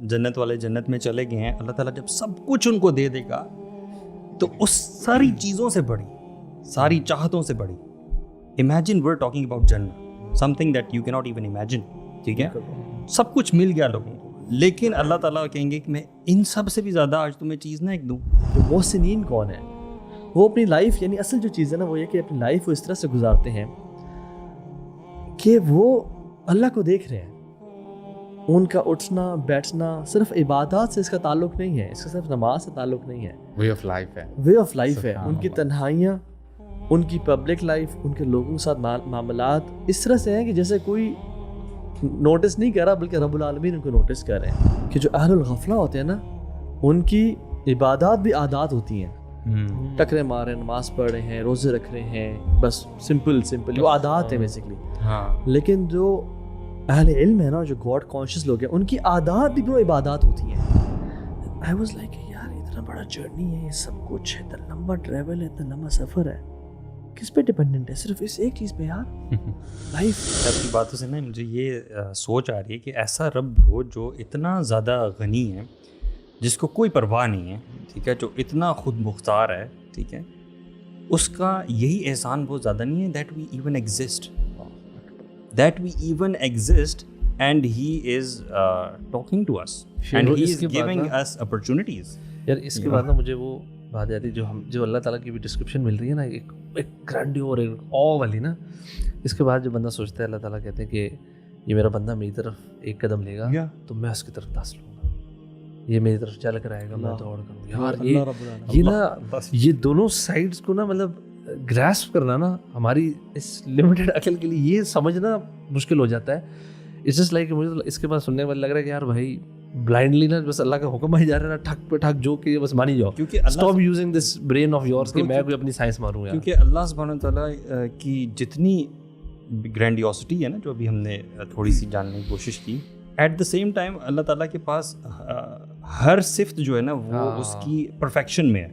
جنت والے جنت میں چلے گئے ہیں, اللہ تعالیٰ جب سب کچھ ان کو دے دے گا تو اس ساری چیزوں سے بڑی, ساری چاہتوں سے بڑی, imagine we are talking about جنت, something that you can not even imagine. ٹھیک ہے, سب کچھ مل گیا لوگوں کو, لیکن اللہ تعالیٰ کہیں گے کہ میں ان سب سے بھی زیادہ آج تمہیں چیز نہ ایک دوں. محسنین کون ہے؟ وہ اپنی لائف, یعنی اصل جو چیز ہے نا وہ یہ کہ اپنی لائف وہ اس طرح سے گزارتے ہیں کہ وہ اللہ کو دیکھ رہے ہیں. ان کا اٹھنا بیٹھنا صرف عبادات سے اس کا تعلق نہیں ہے, اس کا صرف نماز سے تعلق نہیں ہے, وے آف لائف ہے, وے آف لائف ہے. ان کی تنہائیاں, ان کی پبلک لائف, ان کے لوگوں کے ساتھ معاملات اس طرح سے ہیں کہ جیسے کوئی نوٹس نہیں کر رہا بلکہ رب العالمین ان کو نوٹس کر رہے ہیں. کہ جو اہل الغفلہ ہوتے ہیں نا, ان کی عبادات بھی عادات ہوتی ہیں, ٹکرے مار رہے ہیں, نماز پڑھ رہے ہیں, روزے رکھ رہے ہیں, بس سمپل وہ عادات ہیں بیسکلی. لیکن جو اہل علم ہے نا, جو گاڈ کانشیس لوگ ہیں, ان کی عادات بھی برو عبادات ہوتی ہیں. آئی واز لائک یار اتنا بڑا جرنی ہے, یہ سب کچھ ہے, اتنا لمبا ٹریول ہے, اتنا لمبا سفر ہے, کس پہ ڈپینڈنٹ ہے؟ صرف اس ایک چیز پہ یار, لائف. آپ کی باتوں سے نا مجھے یہ سوچ آ رہی ہے کہ ایسا رب ہو جو اتنا زیادہ غنی ہے, جس کو کوئی پرواہ نہیں ہے, ٹھیک ہے, جو اتنا خود مختار ہے, ٹھیک ہے, اس کا یہی احسان بہت زیادہ نہیں ہے that we even exist and he is talking to us and he is giving us opportunities. یار اس کے بعد نا مجھے وہ بات آتی ہے جو اللہ تعالیٰ کی بھی ڈسکرپشن مل رہی ہے نا, ایک گرینڈیور, ایک او والی نا. اس کے بعد جو بندہ سوچتا ہے, اللہ تعالیٰ کہتے ہیں کہ یہ میرا بندہ میری طرف ایک قدم لے گا تو میں اس کی طرف 10 لوں گا, یہ میری طرف چل کر آئے گا, میں دوڑ کروں گا. یار یہ نا, یہ دونوں سائڈس کو نا مطلب گراسپ کرنا نا ہماری اس لمیٹڈ عقل کے لیے یہ سمجھنا مشکل ہو جاتا ہے. اٹس جسٹ لائک مجھے اس کے بعد سننے والا لگ رہا ہے کہ یار بھائی بلائنڈلی نا بس اللہ کا حکم ہی جا رہا ہے نا, ٹھک پہ ٹھک جو کہ بس مانی جاؤ, کیونکہ stop using this brain of yours کہ میں کوئی اپنی سائنس ماروں. کیونکہ اللہ سبحانہ وتعالیٰ کی جتنی گرینڈیوسٹی ہے نا, جو ابھی ہم نے تھوڑی سی جاننے کی کوشش کی, ایٹ دا سیم ٹائم اللہ تعالیٰ کے پاس ہر صفت جو ہے نا وہ اس کی پرفیکشن میں ہے,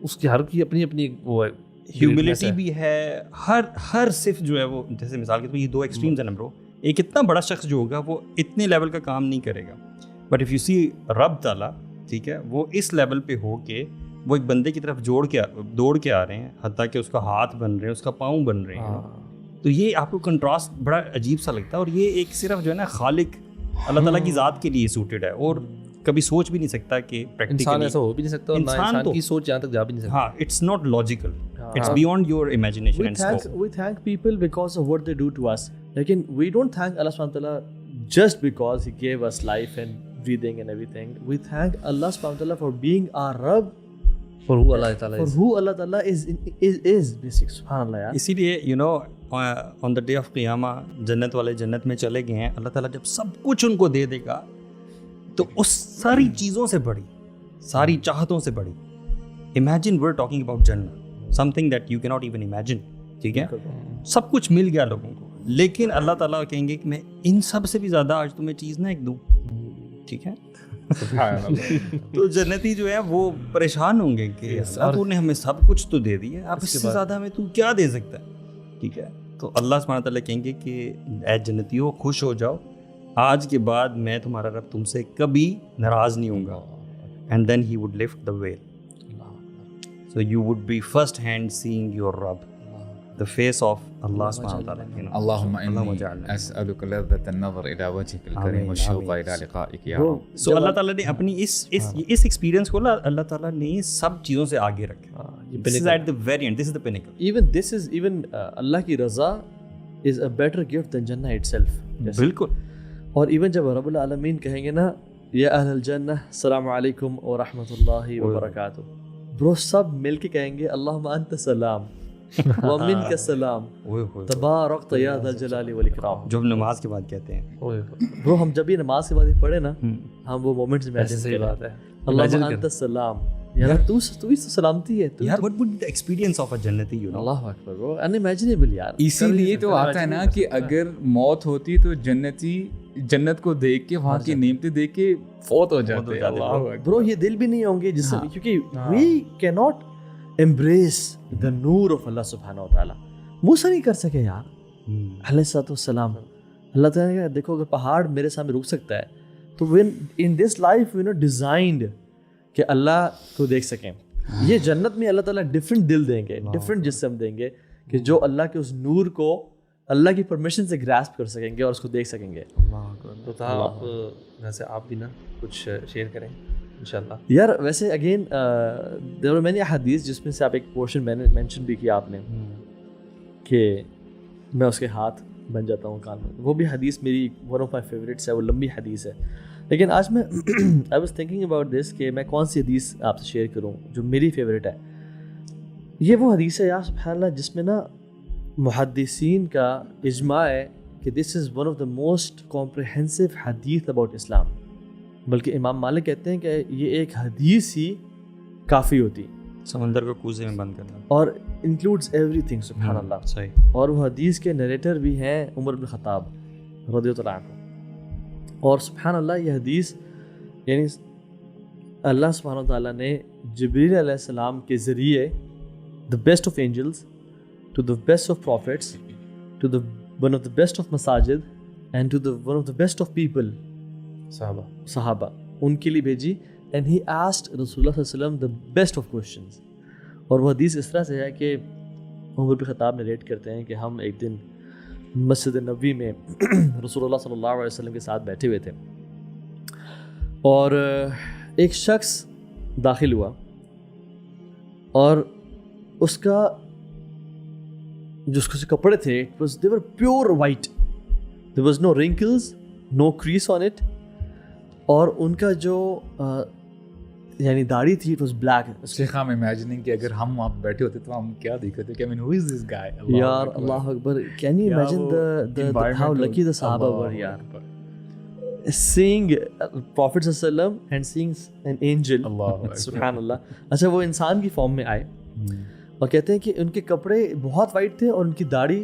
اس کی ہر کی اپنی اپنی وہ ہے, ہیوملٹی بھی ہے, ہر صفت جو ہے وہ, جیسے مثال کے طور پر یہ 2 ایکسٹریمز ہیں نا برو. ایک اتنا بڑا شخص جو ہوگا وہ اتنے لیول کا کام نہیں کرے گا, بٹ اف یو سی رب تعالیٰ, ٹھیک ہے, وہ اس لیول پہ ہو کے وہ ایک بندے کی طرف دوڑ کے آ رہے ہیں, حتیٰ کہ اس کا ہاتھ بن رہے ہیں, اس کا پاؤں بن رہے ہیں. تو یہ آپ کو کنٹراسٹ بڑا عجیب سا لگتا ہے, اور یہ ایک صرف جو ہے نا خالق اللہ تعالیٰ کی ذات کے لیے سوٹیڈ ہے, اور کبھی سوچ بھی نہیں سکتا کہ انسان ایسا ہو بھی نہیں سکتا, اور انسان کی سوچ یہاں تک جا بھی نہیں سکتا. ہاں, it's not logical, it's beyond your imagination and scope. We thank people because of what they do to us, لیکن we don't thank Allah subhanahu wa ta'ala just because he gave us life and breathing and everything. We thank Allah subhanahu wa ta'ala for being our Rabb, for who Allah Ta'ala is basic. subhanallah yaar. اسی لیے you know on the day of قیامہ جنت والے جنت میں چلے گئے ہیں, اللہ تعالیٰ جب سب کچھ ان کو دے دے گا تو اس ساری چیزوں سے بڑی, ساری چاہتوں سے بڑی, imagine we are talking about جنت, something that you can not even imagine. ٹھیک ہے, سب کچھ مل گیا لوگوں کو, لیکن اللہ تعالیٰ کہیں گے کہ میں ان سب سے بھی زیادہ آج تمہیں چیز نہ ایک دوں. ٹھیک ہے, تو جنتی جو ہے وہ پریشان ہوں گے کہ اللہ تو نے ہمیں سب کچھ تو دے دیا, اب اس سے زیادہ ہمیں تو کیا دے سکتا ہے. ٹھیک ہے, تو اللہ سبحانہ تعالیٰ کہیں گے کہ اے جنتیوں خوش ہو جاؤ, آج کے بعد میں تمہارا رب تم سے کبھی ناراض نہیں ہوں گا. And then he would lift the veil, so you would be first hand seeing your رب, the face of Allah subhanahu wa ta'ala. اللهم إني أسألك لذة النظر إلى وجهك الكريم والشوق إلى لقائك يا رب. So اللہ تعالیٰ نے اپنی اس ایکسپیرینس کو اللہ تعالیٰ نے سب چیزوں سے آگے رکھا. This is at the very end, this is the pinnacle. Even اللہ کی رضا is a better gift than Jannah itself. بالکل. اور ایون جب رب العالمین کہیں گے نا یا اہل الجنہ السلام علیکم ورحمۃ اللہ وبرکاتہ, برو سب مل کے کہیں گے اللہم انت السلام ومنک السلام تبارکت یا ذا الجلال والاکرام, جو ہم نماز کے بعد کہتے ہیں. برو ہم جب یہ نماز کے بعد پڑھے نا, ہم وہ مومنٹس امیجن کرتے ہیں, اللہم انت السلام, یار تو ہی سلامتی ہے. یار what would be the experience of a jannati, you know? Allah Akbar bro, unimaginable یار. اسی لیے تو آتا ہے نا کہ اگر موت ہوتی تو جنتی جنت کو دیکھ کے, وہاں کی نعمتیں دیکھ کے فوت ہو جاتے ہیں. اللہ اکبر برو, یہ دل بھی نہیں ہوں گے جس سے, کیونکہ we cannot embrace the Noor of اللہ سبحانہ وتعالی. موسیٰ نہیں کر سکے یار علیہ الصلوۃ والسلام. اللہ تعالیٰ نے کہا دیکھو اگر پہاڑ میرے سامنے رک سکتا ہے تو when in this life you know designed کہ اللہ کو دیکھ سکیں. یہ جنت میں اللہ تعالیٰ ڈفرینٹ دل دیں گے, ڈفرینٹ جسم دیں گے کہ جو اللہ کے اس نور کو اللہ کی پرمیشن سے گراسپ کر سکیں گے اور اس کو دیکھ سکیں گے. تو تھا آپ ویسے آپ بھی نا کچھ شیئر کریں انشاءاللہ. یار ویسے اگین there were many حدیث جس میں سے آپ ایک پورشن میں نے مینشن بھی کیا آپ نے کہ میں اس کے ہاتھ بن جاتا ہوں کان میں. وہ بھی حدیث میری ون آف مائی فیوریٹس ہے, وہ لمبی حدیث ہے. لیکن آج میں I was thinking about this کہ میں کون سی حدیث آپ سے شیئر کروں جو میری فیوریٹ ہے. یہ وہ حدیث ہے یار سبحان اللہ جس میں نا محدثین کا اجماع ہے کہ this is one of the most comprehensive حدیث اباؤٹ اسلام. بلکہ امام مالک کہتے ہیں کہ یہ ایک حدیث ہی کافی ہوتی, سمندر کو کوزے میں بند کرنا, اور انکلوڈز ایوری تھنگ سبحان اللہ. صحیح. اور وہ حدیث کے نریٹر بھی ہیں عمر بن خطاب رضی اللہ عنہ. اور سبحان اللہ یہ حدیث یعنی اللہ سبحانہ و تعالیٰ نے جبریل علیہ السلام کے ذریعے the best of angels to the best of prophets to the one of the best of masajid and to the one of the best of people صحابہ ان کے لیے بھیجی. and he asked رسول اللہ صلی اللہ علیہ وسلم the best of questions. اور وہ حدیث اس طرح سے ہے کہ عمر بن خطاب نریٹ کرتے ہیں کہ ہم ایک دن مسجد نبوی میں رسول اللہ صلی اللہ علیہ وسلم کے ساتھ بیٹھے ہوئے تھے اور ایک شخص داخل ہوا اور اس کا جو اس کے کپڑے تھے they were pure white, there was no wrinkles, no crease on it. اور ان کا جو یعنی داڑھی تھی it was black. Sheikh I'm imagining کہ اگر ہم وہاں بیٹھے ہوتے تو ہم کیا دیکھتے کہ I mean who is this guy. یار اللہ اکبر, can you imagine the how lucky the Sahaba were یار, seeing Prophet صلی اللہ علیہ وسلم and seeing an angel. سبحان اللہ. اچھا وہ انسان کی فارم میں آئے اور کہتے ہیں کہ ان کے کپڑے بہت وائٹ تھے اور ان کی داڑھی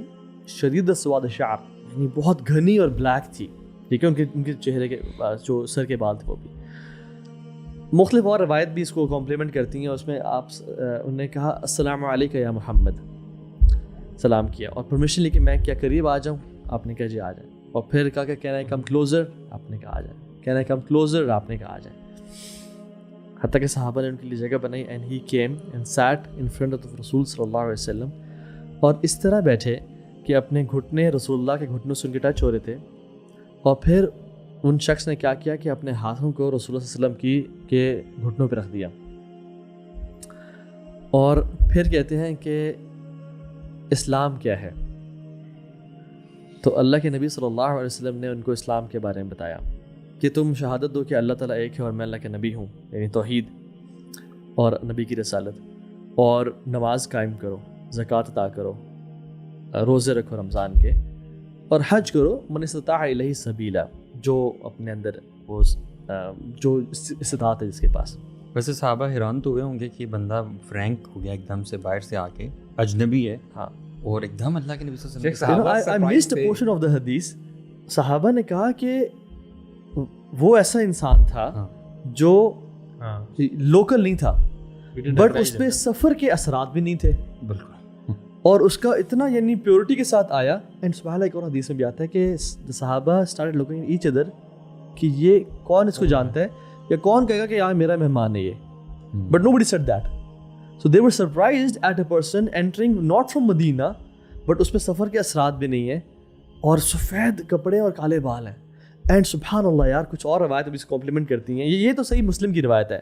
شدید سواد شعر یعنی بہت گھنی اور بلیک تھی. ٹھیک ہے, ان کے چہرے کے جو سر کے بال تھے وہ بھی. مختلف اور روایت بھی اس کو کمپلیمنٹ کرتی ہیں. اس میں آپ انہوں نے کہا السلام علیکم یا محمد, سلام کیا اور پرمیشن لی کہ میں کیا قریب آ جاؤں. آپ نے کہا جی آ جائیں. اور پھر کہا کہ کہنا ہے کم کلوزر, آپ نے کہا آ جائیں. کہنا ہے کم کلوزر, آپ نے کہا آ جائیں. حتیٰ کہ صحابہ نے ان کے لیے جگہ بنائی. And he came and sat in front of رسول صلی اللہ علیہ وسلم. اور اس طرح بیٹھے کہ اپنے گھٹنے رسول اللہ کے گھٹنوں سے ان کے ٹچ ہو رہے تھے. اور پھر ان شخص نے کیا کیا کہ اپنے ہاتھوں کو رسول اللہ صلی اللہ علیہ وسلم کے گھٹنوں پہ رکھ دیا. اور پھر کہتے ہیں کہ اسلام کیا ہے. تو اللہ کے نبی صلی اللہ علیہ وسلم نے ان کو اسلام کے بارے میں بتایا کہ تم شہادت دو کہ اللہ تعالیٰ ایک ہے اور میں اللہ کے نبی ہوں, یعنی توحید اور نبی کی رسالت, اور نماز قائم کرو, زکوٰۃ ادا کرو, روزے رکھو رمضان کے, اور حج کرو من استطاع الیہ سبیلا, جو اپنے اندر وہ جو استطاعت ہے جس کے پاس. ویسے صحابہ حیران تو ہوئے ہوں گے کہ بندہ فرینک ہو گیا ایک دم سے باہر سے آ کے, اجنبی ہے ہاں, اور ایک دم اللہ کے نبی صلی اللہ علیہ وسلم. I missed a portion of the حدیث. صحابہ نے کہا کہ وہ ایسا انسان تھا جو لوکل نہیں تھا بٹ اس پہ سفر کے اثرات بھی نہیں تھے بالکل, اور اس کا اتنا یعنی پیورٹی کے ساتھ آیا. اینڈ سبحان اللہ ایک اور حدیث میں بھی آتا ہے کہ صحابہ اسٹارٹڈ لوکنگ ایچ ادر کہ یہ کون اس کو جانتا ہے یا کون کہے گا کہ یار میرا مہمان ہے یہ, but no buddy said that. So they were surprised at a person entering not from Medina, but اس پہ سفر کے اثرات بھی نہیں ہیں اور سفید کپڑے اور کالے بال ہیں. اینڈ سبحان اللہ یار کچھ اور روایت بھی اس کو کمپلیمنٹ کرتی ہیں. یہ تو صحیح مسلم کی روایت ہے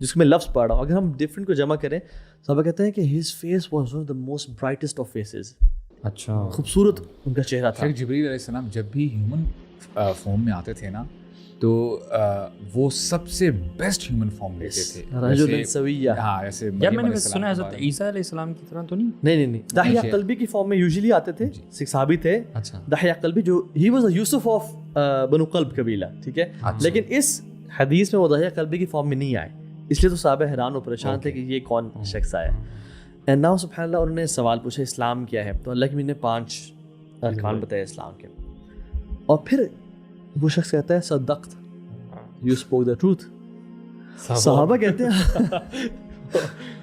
جس کو میں لفظ پڑھ رہا ہوں. اگر ہم ڈفرینٹ کو جمع کریں صحابہ کہتے ہیں کہ his face was one of the most brightest of faces. اچھا, خوبصورت ان کا چہرہ تھا. جبریل علیہ السلام جب بھی ہیومن فارم میں آتے تھے نا تو وہ سب سے بیسٹ ہیومن فارم لیتے تھے. رجل سویہ. ہاں ایسے یا میں نے سنا حضرت عیسیٰ علیہ السلام کی طرح تو نہیں. نہیں دحیہ قلبی کی فارم میں یوزلی آتے تھے. صحابی تھے دحیہ قلبی جو ہی واز یوسف آف بنو قلب قبیلہ, ٹھیک ہے, لیکن اس حدیث میں وہ دحیہ قلبی کی فارم میں نہیں آئے, اس لیے تو صحابہ حیران و پریشان تھے کہ یہ کون شخص آیا. اینڈ ناؤ سبحان اللہ انہوں نے سوال پوچھا اسلام کیا ہے, تو اللہ کے نبی نے 5 ارکان بتائے اسلام کے. اور پھر وہ شخص کہتا ہے صدقت, you spoke the truth. صحابہ کہتے ہیں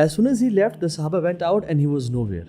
As soon as he left, the Sahaba went out and he was nowhere.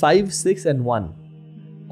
5, 6 and 1.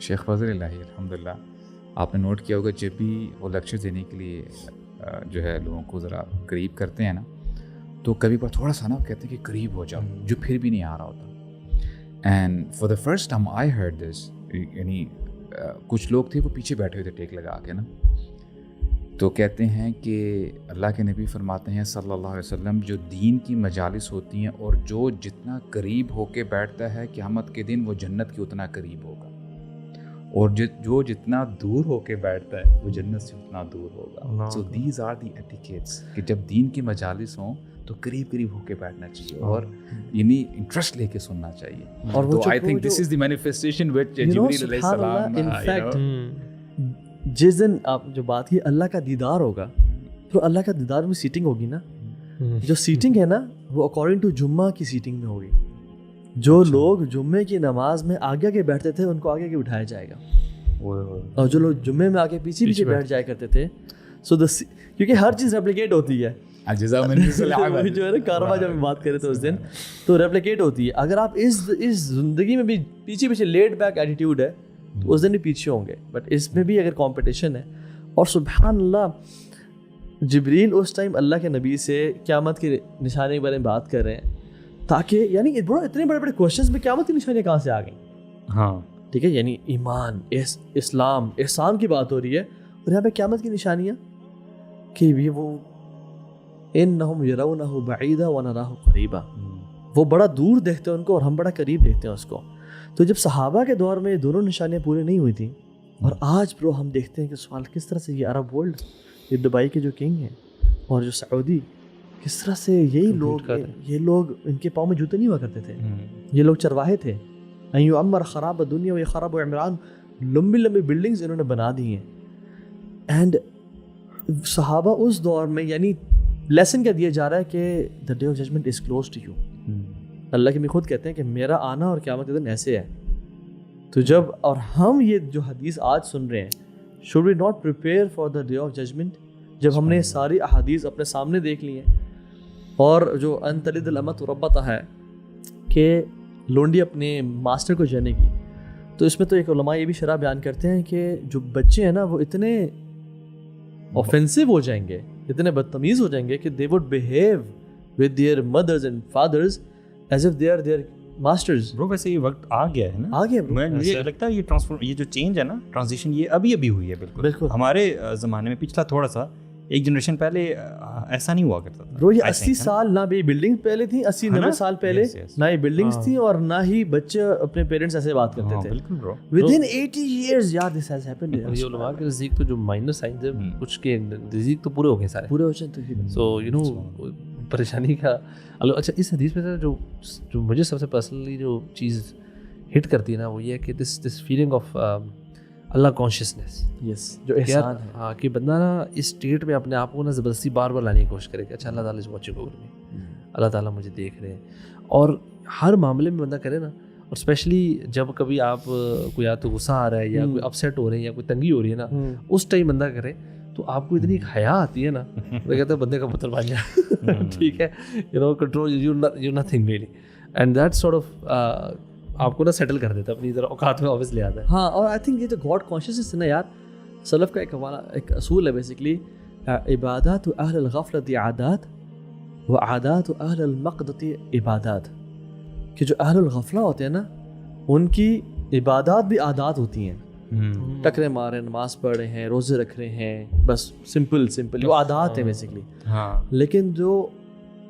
شیخ فضل الہی الحمدللہ آپ نے نوٹ کیا ہوگا جب بھی وہ لیکچر دینے کے لیے جو ہے لوگوں کو ذرا قریب کرتے ہیں نا تو کبھی بار تھوڑا سا نا کہتے ہیں کہ قریب ہو جاؤ جو پھر بھی نہیں آ رہا ہوتا. And for the first time I heard this یعنی کچھ لوگ تھے وہ پیچھے بیٹھے ہوئے تھے ٹیک لگا کے نا تو کہتے ہیں کہ اللہ کے نبی فرماتے ہیں صلی اللہ علیہ وسلم جو دین کی مجالس ہوتی ہیں اور جو جتنا قریب ہو کے بیٹھتا ہے قیامت کے دن وہ جنت کے اتنا قریب ہوگا اور جو جتنا دور ہو کے بیٹھتا ہے وہ جنت سے اتنا دور ہوگا. So these are the etiquettes کہ جب دین کی مجالس ہوں تو قریب قریب ہو کے بیٹھنا چاہیے اور یعنی انٹرسٹ لے کے سننا چاہیے. اور تو I think this is the manifestation وچ جبریل علیہ السلام انفیکٹ جس دن آپ جو بات کی اللہ کا دیدار ہوگا تو اللہ کا دیدار میں سیٹنگ ہوگی نا, جو سیٹنگ ہے نا وہ اکارڈنگ ٹو جمعہ کی سیٹنگ میں ہوگی. جو لوگ جمعے کی نماز میں آگے آگے بیٹھتے تھے ان کو آگے آگے بٹھایا جائے گا اور جو لوگ جمعے میں آگے پیچھے پیچھے بیٹھ جایا کرتے تھے سو کیونکہ ہر چیز ریپلیکیٹ ہوتی ہے جو ہے نا کارواں جب ہم بات کرے تھے اس دن تو ریپلیکیٹ ہوتی ہے. اگر آپ اس زندگی میں بھی پیچھے پیچھے لیٹ بیک ایٹیٹیوڈ ہے تو اس دن بھی پیچھے ہوں گے, بٹ اس میں بھی اگر کمپٹیشن ہے. اور سبحان اللہ جبریل اس ٹائم اللہ کے نبی سے قیامت کے نشانے کے بارے میں بات کر رہے ہیں تاکہ یعنی اتنے بڑے بڑے کوشچنس میں قیامت کی نشانیاں کہاں سے آ گئیں. ہاں ٹھیک ہے, یعنی ایمان, اسلام, احسان کی بات ہو رہی ہے اور یہاں پہ قیامت کی نشانیاں کہ یہ وہ انہم یرونہ بعیدا ونراہ قریبا, وہ بڑا دور دیکھتے ہیں ان کو اور ہم بڑا قریب دیکھتے ہیں اس کو. تو جب صحابہ کے دور میں یہ دونوں نشانیاں پوری نہیں ہوئی تھیں اور آج برو ہم دیکھتے ہیں کہ سوال کس طرح سے یہ عرب ورلڈ, یہ دبئی کے جو کنگ ہیں اور جو سعودی, کس طرح سے یہ لوگ ان کے پاؤں میں جوتے نہیں ہوا کرتے تھے, یہ لوگ چرواہے تھے. ایو عمر خراب دنیا و خراب و عمران, لمبی لمبی بلڈنگز انہوں نے بنا دی ہیں. اینڈ صحابہ اس دور میں یعنی لیسن کیا دیا جا رہا ہے کہ the day of judgement is close to you. اللہ کے بھی خود کہتے ہیں کہ میرا آنا اور قیامت کے دن ایسے ہے. تو جب اور ہم یہ جو حدیث آج سن رہے ہیں, should we not prepare for the day of judgment جب ہم نے ساری احادیث اپنے سامنے دیکھ لی ہیں. اور جو ان تلد الامۃ ربتہا ہے کہ لونڈی اپنے ماسٹر کو جانے کی, تو اس میں تو ایک علماء یہ بھی شرح بیان کرتے ہیں کہ جو بچے ہیں نا وہ اتنے آفینسو ہو جائیں گے, اتنے بدتمیز ہو جائیں گے کہ they would behave with their mothers and fathers as if they are their masters. Bro ویسے یہ وقت آ گیا ہے نا, آ گیا. مجھے لگتا ہے یہ جو چینج ہے نا, ٹرانزیشن, یہ ابھی ہوئی ہے. بالکل ہمارے زمانے میں پچھلا تھوڑا سا ایک جنریشن پہلے ایسا نہیں ہوا کرتا تھا. برو یہ 80 سال نہ بھی بلڈنگ پہلے تھیں, 80-90 سال پہلے نہ ہی بلڈنگس تھیں اور نہ ہی بچے اپنے پیرنٹس ایسے بات کرتے تھے. بالکل برو, ودن 80 years یار دس ہیز ہیپنڈ. یہ علماء کے نزدیک تو جو مائنر سائنس ہے کچھ کے نزدیک تو پورے ہو گئے, سارے پورے ہو جائیں. سو یو نو پریشانی کا. اچھا اس حدیث میں جو مجھے سب سے پرسنلی جو چیز ہٹ کرتی ہے نا وہ یہ ہے کہ دس فیلنگ آف اللہ کانشیسنیس, یس, جو احسان ہے. ہاں کہ بندہ نا اس اسٹیٹ میں اپنے آپ کو نا زبردستی بار بار لانے کی کوشش کرے کہ اچھا اللہ تعالیٰ از واچنگ اوور می, اللہ تعالیٰ مجھے دیکھ رہے ہیں. اور ہر معاملے میں بندہ کرے نا, اور اسپیشلی جب کبھی آپ کو یا تو غصہ آ رہا ہے یا کوئی اپسیٹ ہو رہے ہیں یا کوئی تنگی ہو رہی ہے نا, اس ٹائم بندہ کرے تو آپ کو اتنی ایک حیا آتی ہے نا, وہ کہتے ہیں بندے کا پتھر بن جائے. ٹھیک ہے, you no control you nothing really, and that sort of آپ کو نا سیٹل کر دیتا ہے اپنی طرح اوقات میں واپس لے آتا ہے. ہاں, اور آئی تھنک یہ جو گاڈ کانشیسنس ہے نا یار, سلف کا ایک اصول ہے بیسکلی, عبادات اہل الغفلت عادات و عادات اہل المقدت عبادات, کہ جو اہل الغفلہ ہوتے ہیں نا ان کی عبادات بھی عادات ہوتی ہیں. ٹکرے مارے, نماز پڑھ رہے ہیں, روزے رکھ رہے ہیں, بس سمپل وہ عادات ہیں بیسکلی. لیکن جو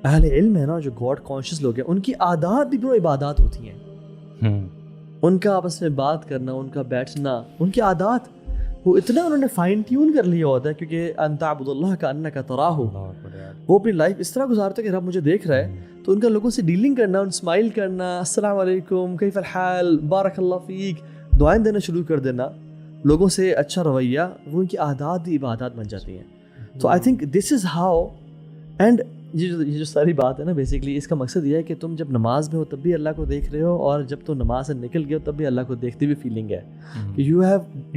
اہل علم ہے نا, جو گاڈ کانشیس لوگ ہیں, ان کی عادات بھی عبادات ہوتی ہیں. ان کا آپس میں بات کرنا, ان کا بیٹھنا, ان کی عادات وہ اتنا انہوں نے فائن ٹیون کر لیا ہوتا ہے, کیونکہ ان تعبد اللہ کأنک تراہ, وہ اپنی لائف اس طرح گزارتے کہ رب مجھے دیکھ رہا ہے. تو ان کا لوگوں سے ڈیلنگ کرنا, ان اسمائل کرنا, السلام علیکم, کیف الحال, بارک اللہ فیک, دعائیں دینا شروع کر دینا, لوگوں سے اچھا رویہ, وہ ان کی عادات بھی عبادات بن جاتی ہیں. تو I think this is how. And یہ جو ساری بات ہے نا بیسکلی اس کا مقصد یہ ہے کہ تم جب نماز میں ہو تب بھی اللہ کو دیکھ رہے ہو, اور جب تم نماز سے نکل گئے ہو تب بھی اللہ کو دیکھتے ہوئے فیلنگ ہے کہ you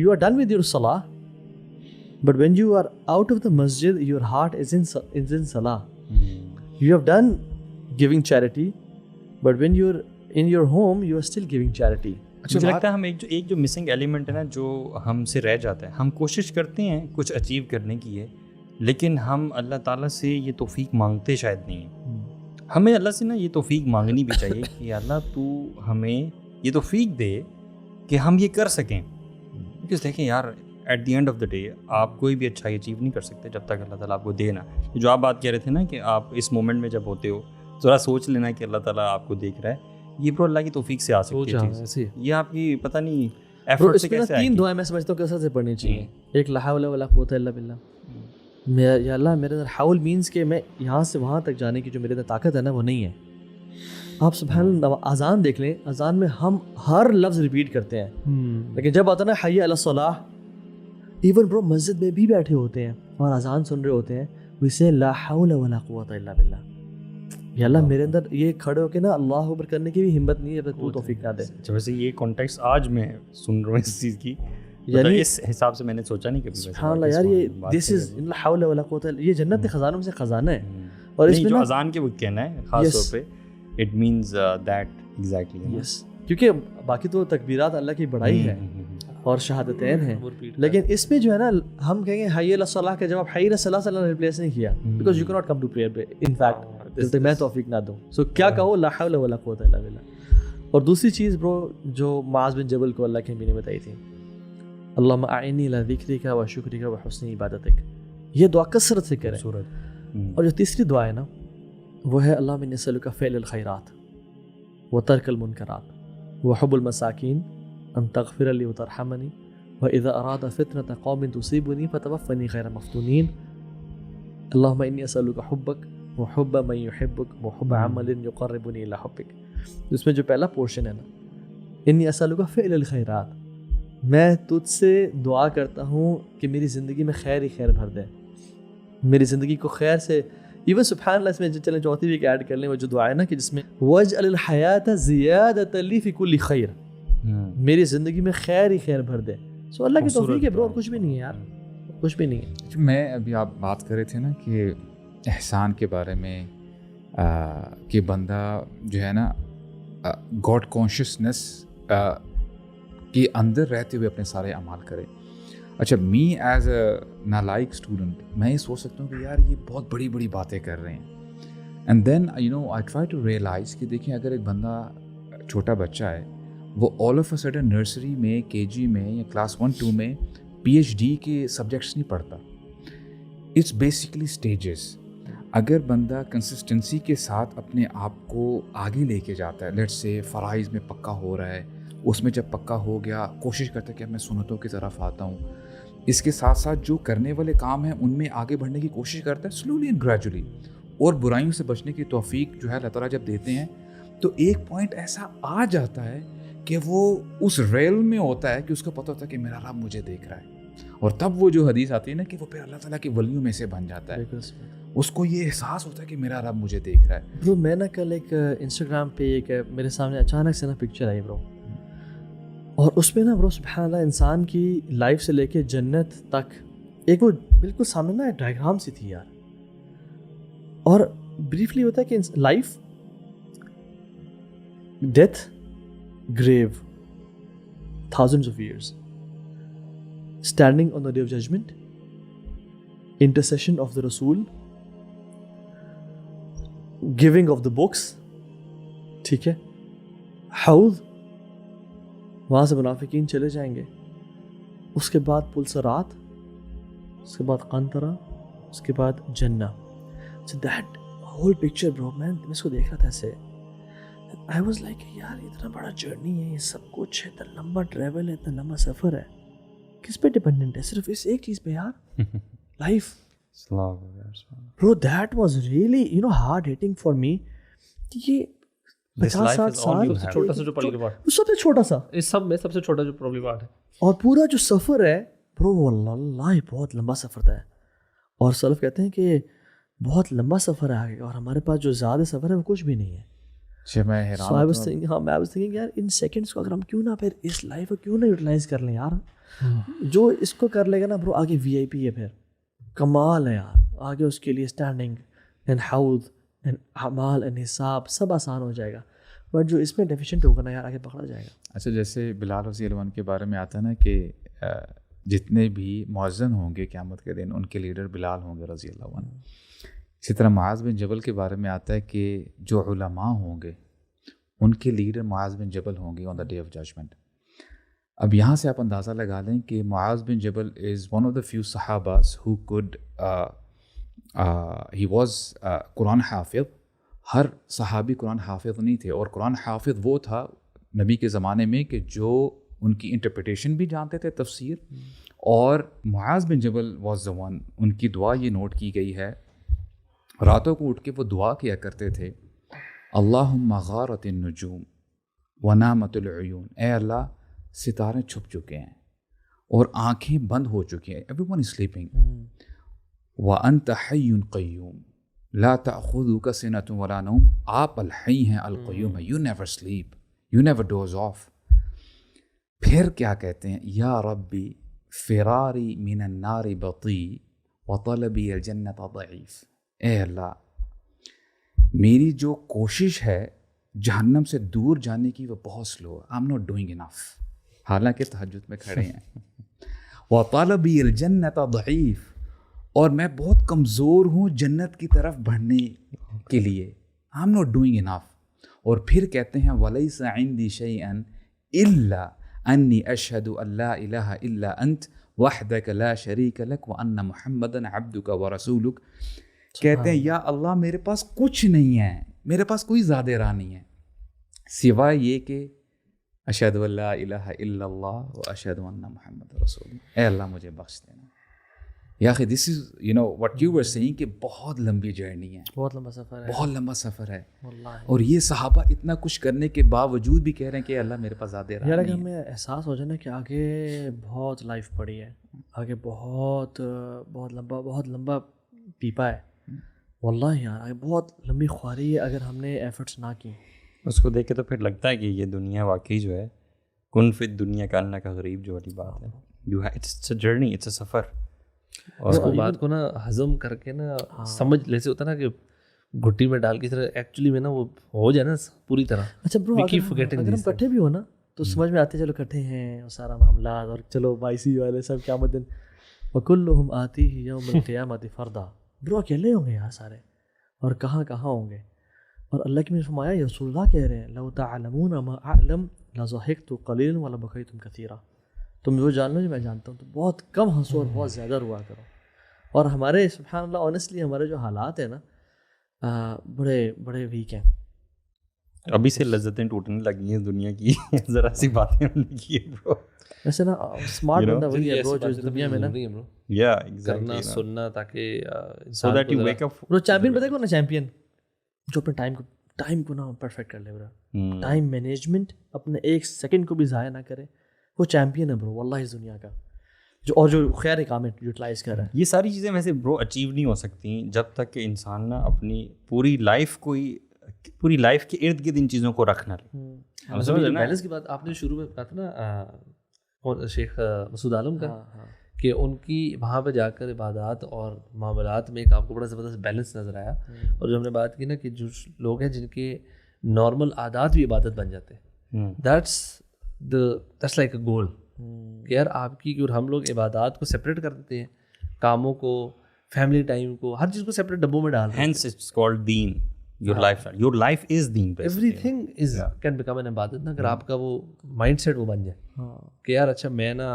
are done with your صلاح, but when you are out of the مسجد یور ہارٹ از ان صلاح. You have done giving charity, but when you are in your home you are still giving charity. مجھے لگتا ہے ہم ایک جو missing element ہے نا جو ہم سے رہ جاتا ہے, ہم کوشش کرتے ہیں کچھ اچیو کرنے کی ہے, لیکن ہم اللہ تعالیٰ سے یہ توفیق مانگتے شاید نہیں ہیں. ہمیں اللہ سے نا یہ توفیق مانگنی بھی چاہیے کہ اللہ تو ہمیں یہ توفیق دے کہ ہم یہ کر سکیں. کیونکہ دیکھیں یار, at the end of the day آپ کوئی بھی اچھائی اچیو نہیں کر سکتے جب تک اللہ تعالیٰ آپ کو دے نا. جو آپ بات کہہ رہے تھے نا کہ آپ اس مومنٹ میں جب ہوتے ہو ذرا سوچ لینا کہ اللہ تعالیٰ آپ کو دیکھ رہا ہے, یہ برو اللہ کی توفیق سے آ سکتی ہے چیز. یہ آپ کی پتہ نہیں ایفرٹ سے کیسے آئے. 3 دعائیں میں سمجھتا ہوں کہ سے پڑھنی چاہیے. ایک لا حول ولا قوت الا باللہ, یا اللہ میرے اندر حول مینس کہ میں یہاں سے وہاں تک جانے کی جو میرے اندر طاقت ہے نا وہ نہیں ہے. آپ سبحان اللہ اذان دیکھ لیں, اذان میں ہم ہر لفظ ریپیٹ کرتے ہیں, لیکن جب آتا ہے نا حی علی الصلاح, ایون برو مسجد میں بھی بیٹھے ہوتے ہیں اور اذان سن رہے ہوتے ہیں, ویسے لا حول ولا قوت الا باللہ. یا اللہ میرے اندر یہ کھڑے ہو کے نا اللہ اکبر کرنے کی بھی ہمت نہیں ہے, تو توفیق نہ دے. ویسے یہ کانٹیکسٹ آج میں سن رہا ہوں اس چیز کی, یعنی اس حساب سے میں نے سوچا نہیں کبھی. سبحان اللہ یار, یہ دس از لا حول ولا قوت, یہ جنت کے خزانوں میں سے خزانہ ہے. اور اس میں جو اذان کے وہ کہنا ہے خاص طور پہ, اٹ مینز دیٹ ایگزیکٹلی. یس, کیونکہ باقی تو تکبیرات اللہ کی بڑائی ہے اور شہادتین ہیں, لیکن اس میں جو ہے نا ہم کہیں گے حی علی الصلاح کے جواب حی علی الصلاح سے اللہ نے ریپلیس نہیں کیا, because you can not come to prayer in fact جب تک میں توفیق نہ دوں. سو کیا کہو لا حول ولا قوت الا باللہ. اور دوسری چیز برو جو معاذ بن جبل کو اللہ کے نبی نے بتائی تھی, اللہم اعنی علی ذکرک و شکرک و حسن عبادتک, یہ دعا کثرت سے کریں. اور جو تیسری دعا ہے نا وہ ہے اللہم انی اسألک فعل الخیرات و ترک المنکرات و حب المساکین ان تغفر لی و ترحمنی و اذا اراد فتنة قوم تصیبنی فتوفنی غیر مفتونین. اللہم انی اسألک حبک و حب من یحبک و حب عمل یقربنی الی حبک. اس میں جو پہلا پورشن ہے نا, انی اسألک فعل الخیرات, میں تجھ سے دعا کرتا ہوں کہ میری زندگی میں خیر ہی خیر بھر دے, میری زندگی کو خیر سے. ایون سبحان اللہ اس میں چلیں چوتھی بھی ایک ایڈ کر لیں, وہ جو دعا ہے نا کہ جس میں وجعل الحیات زیادۃ لی فی کل خیر, میری زندگی میں خیر ہی خیر بھر دے. سو اللہ کی توفیق ہے برو, اور کچھ بھی نہیں ہے یار, کچھ بھی نہیں ہے. میں ابھی آپ بات کر رہے تھے نا کہ احسان کے بارے میں, کہ بندہ جو ہے نا گاڈ کانشیسنس کے اندر رہتے ہوئے اپنے سارے اعمال کرے. اچھا, می ایز اے نالائق اسٹوڈنٹ میں یہ سوچ سکتا ہوں کہ یار یہ بہت بڑی بڑی باتیں کر رہے ہیں, and then you know I try to realise کہ دیکھیں اگر ایک بندہ چھوٹا بچہ ہے, وہ all of a sudden nursery میں, کے جی میں یا کلاس 1-2 میں پی ایچ ڈی کے سبجیکٹس نہیں پڑھتا. It's basically stages. اگر بندہ کنسسٹنسی کے ساتھ اپنے آپ کو آگے لے کے جاتا ہے, لیٹس سے فرائض میں پکا ہو رہا ہے, اس میں جب پکا ہو گیا کوشش کرتا ہے کہ میں سنتوں کی طرف آتا ہوں, اس کے ساتھ ساتھ جو کرنے والے کام ہیں ان میں آگے بڑھنے کی کوشش کرتا ہے سلولی اینڈ گریجولی, اور برائیوں سے بچنے کی توفیق جو ہے اللہ تعالیٰ جب دیتے ہیں تو ایک پوائنٹ ایسا آ جاتا ہے کہ وہ اس ریل میں ہوتا ہے کہ اس کو پتہ ہوتا ہے کہ میرا رب مجھے دیکھ رہا ہے, اور تب وہ جو حدیث آتی ہے نا کہ وہ پھر اللہ تعالیٰ کے ولیوں میں سے بن جاتا ہے, اس کو یہ احساس ہوتا ہے کہ میرا رب مجھے دیکھ رہا ہے. برو میں نا کل ایک انسٹاگرام پہ ایک میرے سامنے اچانک سے نا پکچر آئی برو, اور اس میں نا برو سبحان اللہ انسان کی لائف سے لے کے جنت تک ایک وہ بالکل سامنے نا ڈائیگرام سی تھی یار. اور بریفلی ہوتا ہے کہ life, death, grave, thousands of years, standing on the day of judgment, intercession of the Rasul, giving of the books, ٹھیک ہے, حوض, وہاں سے منافقین چلے جائیں گے, اس کے بعد پلسرات, اس کے بعد قنطرہ, اس کے بعد جنہ. So that whole picture bro, میں اس کو دیکھ رہا تھا ایسے, I was like یار اتنا بڑا جرنی ہے, یہ سب کچھ ہے, اتنا لمبا ٹریول ہے, اتنا لمبا سفر ہے, کس پہ ڈپینڈنٹ ہے؟ صرف اس ایک چیز پہ یار, life. Bro that was really you know hard hitting for me. یہ 50-60 سال چھوٹا سا جو پرابلم پارٹ, سب سے چھوٹا سا, اس سب میں سب سے چھوٹا جو پرابلم پارٹ ہے, اور پورا جو سفر ہے برو واللہ بہت لمبا سفر تھا. اور سلف کہتے ہیں کہ بہت لمبا سفر ہے آگے, اور ہمارے پاس جو زیادہ سفر ہے وہ کچھ بھی نہیں ہے. میں حیران تھنکنگ یار ان سیکنڈس کو اگر ہم کیوں نہ پھر اس لائف کو کیوں نہ یوٹیلائز کر لیں یار. جو اس کو کر لے گا نا برو آگے وی آئی پی ہے, پھر کمال ہے یار, آگے اس کے لیے اسٹینڈنگ اینڈ حوض اینڈ اعمال اینڈ حساب سب آسان ہو جائے گا. بٹ جو اس میں ڈیفیشینٹ ہوگا نا یار آگے پکڑا جائے گا. اچھا جیسے بلال رضی اللہ عنہ کے بارے میں آتا ہے نا کہ جتنے بھی مؤذن ہوں گے قیامت کے دن ان کے لیڈر بلال ہوں گے رضی اللہ عنہ. اسی طرح معاذ بن جبل کے بارے میں آتا ہے کہ جو علماء ہوں گے ان کے لیڈر معاذ بن جبل ہوں گے آن دا ڈے آف ججمنٹ. اب یہاں سے آپ اندازہ لگا لیں کہ معاذ بن جبل is one of the few صحاباز ہو کوڈ ہی واز قرآن حافظ. ہر صحابی قرآن حافظ نہیں تھے, اور قرآن حافظ وہ تھا نبی کے زمانے میں کہ جو ان کی انٹرپریٹیشن بھی جانتے تھے, تفسیر. اور معاذ بن جبل واز دا ون, ان کی دعا یہ نوٹ کی گئی ہے, راتوں کو اٹھ کے وہ دعا کیا کرتے تھے, اللہم غارت النجوم ونامت العیون, اے اللہ ستارے چھپ چکے ہیں اور آنکھیں بند ہو چکی ہیں, ایوری ون از سلیپنگ, وانت حی قیوم لا تأخذک سنۃ ولا نوم, آپ الحی ہیں القیوم ہیں, you never sleep, you never doze off. پھر کیا کہتے ہیں, یا ربی فراری من النار بطیء وطلبی الجنت ضعیف, اے اللہ میری جو کوشش ہے جہنم سے دور جانے کی وہ بہت سلو ہے, آئی ایم ناٹ ڈوئنگ انف, حالانکہ تہجد میں کھڑے ہیں. وطلبی الجنت ضعیف, اور میں بہت کمزور ہوں جنت کی طرف بڑھنے کے لیے, آئی ایم ناٹ ڈوئنگ انف. اور پھر کہتے ہیں ولیس عندی شیئا الا انی اشہد ان لا الہ الا انت وحدک لا شریک لک وان محمدا عبدک ورسولک. کہتے ہیں یا اللہ میرے پاس کچھ نہیں ہے, میرے پاس کوئی زیادہ راہ نہیں ہے سوائے یہ کہ اشہد ان لا الہ الا اللہ و اشہد ان محمد رسول اللہ. اے اللہ مجھے بخش دینا. یا اخی this is you know what you were saying کہ بہت لمبی جرنی ہے, بہت لمبا سفر ہے, بہت لمبا سفر ہے. واللہ. اور یہ صحابہ اتنا کچھ کرنے کے باوجود بھی کہہ رہے ہیں کہ اللہ میرے پاس زیادہ راہ یار اگر نہیں ہے. ہمیں احساس ہو جائے نا کہ آگے بہت لائف پڑی ہے, آگے بہت بہت لمبا پیپا ہے, واللہ یار آگے بہت لمبی خواہی ہے اگر ہم نے ایفرٹس نہ کی. اس کو دیکھ کے تو پھر لگتا ہے کہ یہ دنیا واقعی جو ہے کن فی دنیا کا اللہ کا غریب جو والی بات ہے, you it's a journey, it's a سفر. اور اس کو بات کو نا ہضم کر کے نا سمجھ لیسے ہوتا نا کہ گھٹی میں ڈال کی طرح ایکچولی میں نا وہ ہو جائے نا پوری طرح. اچھا برو اگر ہم کٹھے بھی ہو نا تو سمجھ میں آتے چلو کٹھے ہیں اور سارا معاملات, اور چلو بائیسی والے سب قیامت دن وکلہم آتیہ یوم القیامۃ فردا. برو اکیلے ہوں گے یار سارے, اور کہاں کہاں ہوں گے. اور اللہ کی نے فرمایا یا رسول اللہ کہہ رہے ہیں لو تعلمون ما اعلم لضحکت قلیلا ولبکیتم کثیرا, تم جو جان لو جو میں جانتا ہوں تو بہت کم ہنسو اور بہت زیادہ روا کرو. اور ہمارے سبحان اللہ آنیسٹلی ہمارے جو حالات ہیں نا بڑے بڑے ویک ہیں. ابھی سے لذتیں ٹوٹنے لگی ہیں دنیا کی, ذرا سی باتیں ہونے کی ہے برو. ویسے نا اسمارٹ بندہ وہی ہے برو جو اس دنیا میں نا یا کرنا سننا تاکہ so that you wake up. برو چیمپئن پتہ کون ہے چیمپئن, جو اپنے ٹائم کو نا پرفیکٹ کر لے برو, ٹائم مینجمنٹ, اپنے ایک سیکنڈ کو بھی ضائع نہ کرے, وہ چیمپئن ہے برو واللہ اس دنیا کا, جو خیر کام یوٹیلائز کر رہا ہے. یہ ساری چیزیں ویسے برو اچیو نہیں ہو سکتی جب تک کہ انسان نا اپنی پوری لائف کے ارد گرد ان چیزوں کو رکھ نہ لے. بیلنس کی بات آپ نے شروع میں کہا تھا نا شیخ مسعود عالم کا, کہ ان کی وہاں پہ جا کر عبادات اور معاملات میں ایک آپ کو بڑا زبردست بیلنس نظر آیا. اور جو ہم نے بات کی نا کہ جو لوگ ہیں جن کے نارمل عادات بھی عبادت بن جاتے ہیں, دیٹس لائک اے گول, کہ یار آپ کی, اور ہم لوگ عبادات کو سپریٹ کر دیتے ہیں, کاموں کو, فیملی ٹائم کو, ہر چیز کو سپریٹ ڈبوں میں ڈال دیتے ہیں. Hence it's called deen. Your life is deen. Everything is can become an عبادت نا, اگر آپ کا وہ مائنڈ سیٹ وہ بن جائے کہ یار اچھا میں نا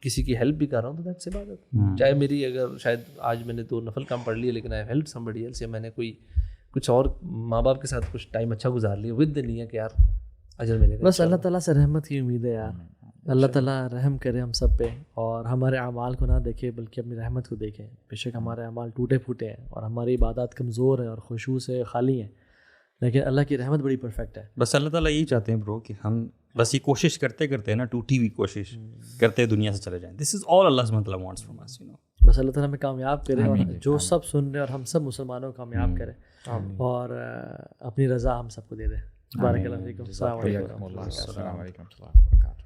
کسی کی ہیلپ بھی کر رہا ہوں تو دیٹس عبادت. چاہے میری اگر شاید آج میں نے 2 نفل کام پڑھ لیے لیکن آئی ہیلپ somebody else, یا میں نے کوئی کچھ اور ماں باپ کے ساتھ کچھ ٹائم اچھا گزار لیا ود نہیں کہ یار اجر ملے گا. بس اللہ تعالیٰ سے رحمت کی امید ہے یار, اللہ تعالیٰ رحم کرے ہم سب پہ, اور ہمارے اعمال کو نہ دیکھے بلکہ اپنی رحمت کو دیکھیں. بے شک ہمارے اعمال ٹوٹے پھوٹے ہیں اور ہماری عبادات کمزور ہیں اور خشوع سے خالی ہیں, لیکن اللہ کی رحمت بڑی پرفیکٹ ہے. بس اللہ تعالیٰ یہی چاہتے ہیں برو کہ ہم بس یہ کوشش کرتے کرتے نا, ٹوٹی ہوئی کوشش کرتے دنیا سے چلے جائیں. دس از آل اللہ سبحانہ wants from us, you know. بس اللہ تعالیٰ ہمیں کامیاب کرے, اور جو سب سن رہے اور ہم سب مسلمانوں کو کامیاب کرے, اور اپنی رضا ہم سب کو دے دے. بارک اللہ فیکم. السلام علیکم. السلام علیکم و رحمۃ اللہ وبرکاتہ.